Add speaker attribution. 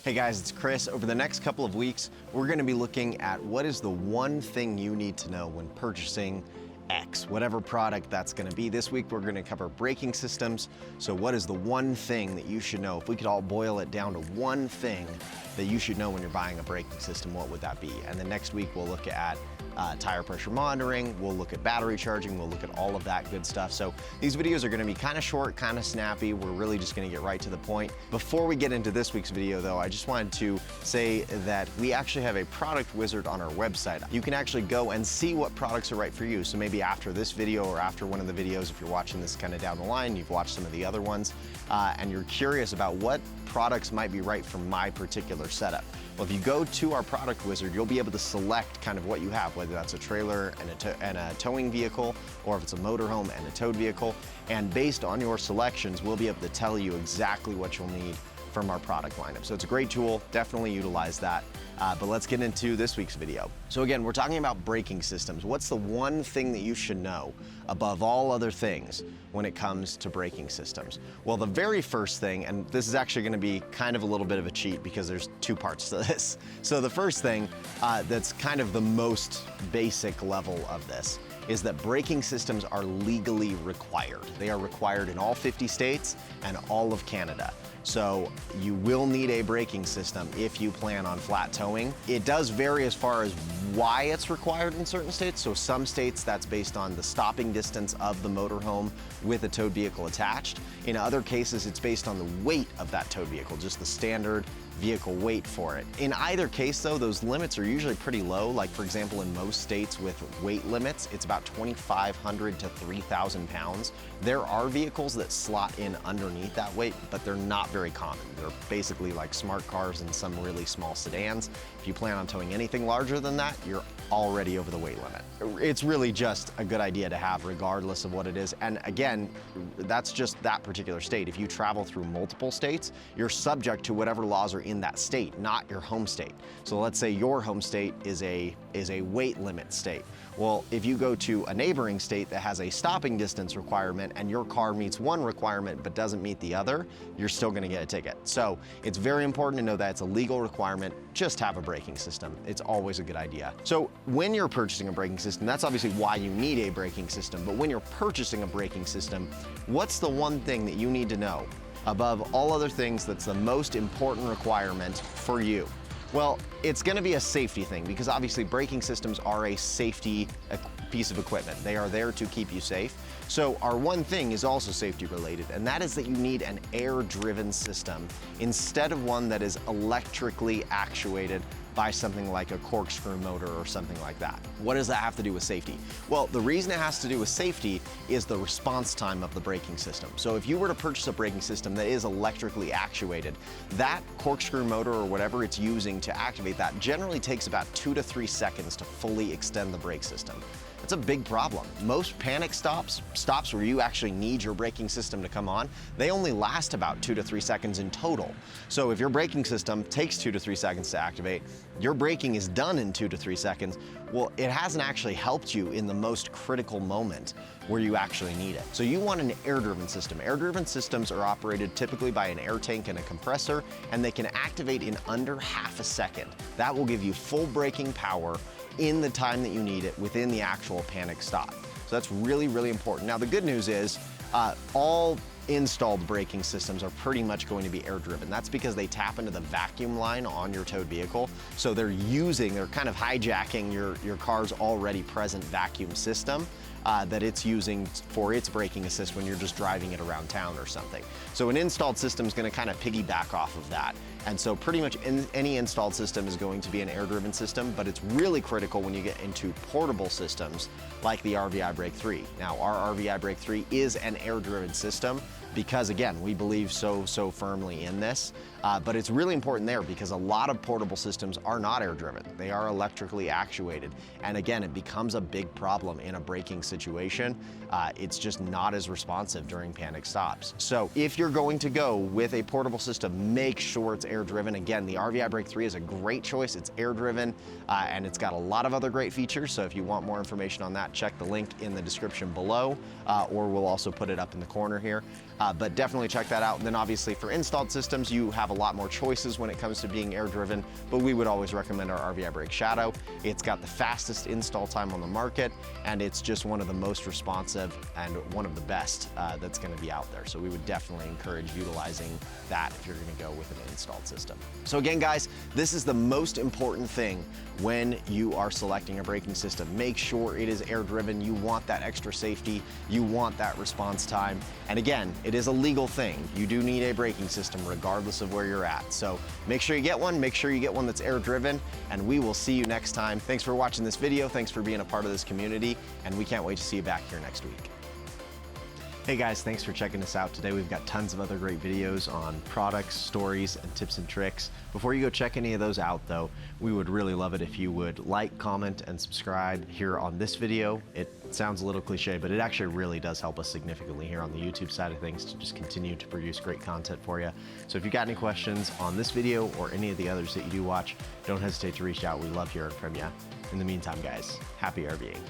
Speaker 1: Hey guys, it's Chris. Over the next couple of weeks, we're going to be looking at what is the one thing you need to know when purchasing X, whatever product that's going to be. This week, we're going to cover braking systems. So what is the one thing that you should know? If we could all boil it down to one thing that you should know when you're buying a braking system, what would that be? And then next week, we'll look at tire pressure monitoring, we'll look at battery charging, we'll look at all of that good stuff. So these videos are gonna be kind of short, kind of snappy. We're really just gonna get right to the point. Before we get into this week's video though, I just wanted to say that we actually have a product wizard on our website. You can actually go and see what products are right for you. So maybe after this video or after one of the videos, if you're watching this kind of down the line, you've watched some of the other ones, and you're curious about what products might be right for my particular setup. Well, if you go to our product wizard, you'll be able to select kind of what you have, whether that's a trailer and a towing vehicle, or if it's a motorhome and a towed vehicle. And based on your selections, we'll be able to tell you exactly what you'll need from our product lineup. So it's a great tool, definitely utilize that. But let's get into this week's video. So again, we're talking about braking systems. What's the one thing that you should know above all other things when it comes to braking systems? Well, the very first thing, and this is actually gonna be kind of a little bit of a cheat because there's two parts to this. So the first thing that's kind of the most basic level of this is that braking systems are legally required. They are required in all 50 states and all of Canada. So you will need a braking system if you plan on flat towing. It does vary as far as why it's required in certain states. So some states that's based on the stopping distance of the motorhome with a towed vehicle attached. In other cases, it's based on the weight of that towed vehicle, just the standard vehicle weight for it. In either case though, those limits are usually pretty low. Like for example, in most states with weight limits, it's about 2,500 to 3,000 pounds. There are vehicles that slot in underneath that weight, but they're not very common. They're basically like smart cars and some really small sedans. If you plan on towing anything larger than that, you're already over the weight limit. It's really just a good idea to have regardless of what it is. And again, that's just that particular state. If you travel through multiple states, you're subject to whatever laws are in that state, not your home state. So let's say your home state is a weight limit state. Well, if you go to a neighboring state that has a stopping distance requirement and your car meets one requirement but doesn't meet the other, you're still gonna get a ticket. So it's very important to know that it's a legal requirement. Just have a braking system. It's always a good idea. So when you're purchasing a braking system, that's obviously why you need a braking system. But when you're purchasing a braking system, what's the one thing that you need to know above all other things that's the most important requirement for you? Well, it's gonna be a safety thing because obviously braking systems are a safety piece of equipment. They are there to keep you safe. So our one thing is also safety related, and that is that you need an air-driven system instead of one that is electrically actuated by something like a corkscrew motor or something like that. What does that have to do with safety? Well, the reason it has to do with safety is the response time of the braking system. So if you were to purchase a braking system that is electrically actuated, that corkscrew motor or whatever it's using to activate that generally takes about 2 to 3 seconds to fully extend the brake system. That's a big problem. Most panic stops where you actually need your braking system to come on, they only last about 2 to 3 seconds in total. So if your braking system takes 2 to 3 seconds to activate, your braking is done in 2 to 3 seconds, well, it hasn't actually helped you in the most critical moment where you actually need it. So you want an air-driven system. Air-driven systems are operated typically by an air tank and a compressor, and they can activate in under half a second. That will give you full braking power in the time that you need it within the actual panic stop. So that's really, really important. Now, the good news is all installed braking systems are pretty much going to be air driven. That's because they tap into the vacuum line on your towed vehicle. So they're kind of hijacking your car's already present vacuum system that it's using for its braking assist when you're just driving it around town or something. So an installed system is going to kind of piggyback off of that. And so pretty much any installed system is going to be an air-driven system, but it's really critical when you get into portable systems like the RVer Brake 3. Now, our RVer Brake 3 is an air-driven system because, again, we believe so firmly in this. But it's really important there because a lot of portable systems are not air-driven. They are electrically actuated. And again, it becomes a big problem in a braking situation. It's just not as responsive during panic stops. So if you're going to go with a portable system, make sure it's air-driven. Again, the RVer Brake 3 is a great choice. It's air-driven and it's got a lot of other great features. So if you want more information on that, check the link in the description below, or we'll also put it up in the corner here. But definitely check that out. And then obviously for installed systems, you have a lot more choices when it comes to being air driven, but we would always recommend our RVer Brake Shadow. It's got the fastest install time on the market, and it's just one of the most responsive and one of the best that's going to be out there. So we would definitely encourage utilizing that if you're going to go with an installed system. So again, guys, this is the most important thing when you are selecting a braking system. Make sure it is air driven. You want that extra safety. You want that response time. And again, it is a legal thing. You do need a braking system regardless of where you're at. So make sure you get one. Make sure you get one that's air driven, and we will see you next time. Thanks for watching this video. Thanks for being a part of this community, and we can't wait to see you back here next week. Hey guys, thanks for checking us out today. We've got tons of other great videos on products, stories, and tips and tricks. Before you go check any of those out though, we would really love it if you would like, comment, and subscribe here on this video. It sounds a little cliche, but it actually really does help us significantly here on the YouTube side of things to just continue to produce great content for you. So if you got any questions on this video or any of the others that you do watch, don't hesitate to reach out. We love hearing from you. In the meantime, guys, happy RVing.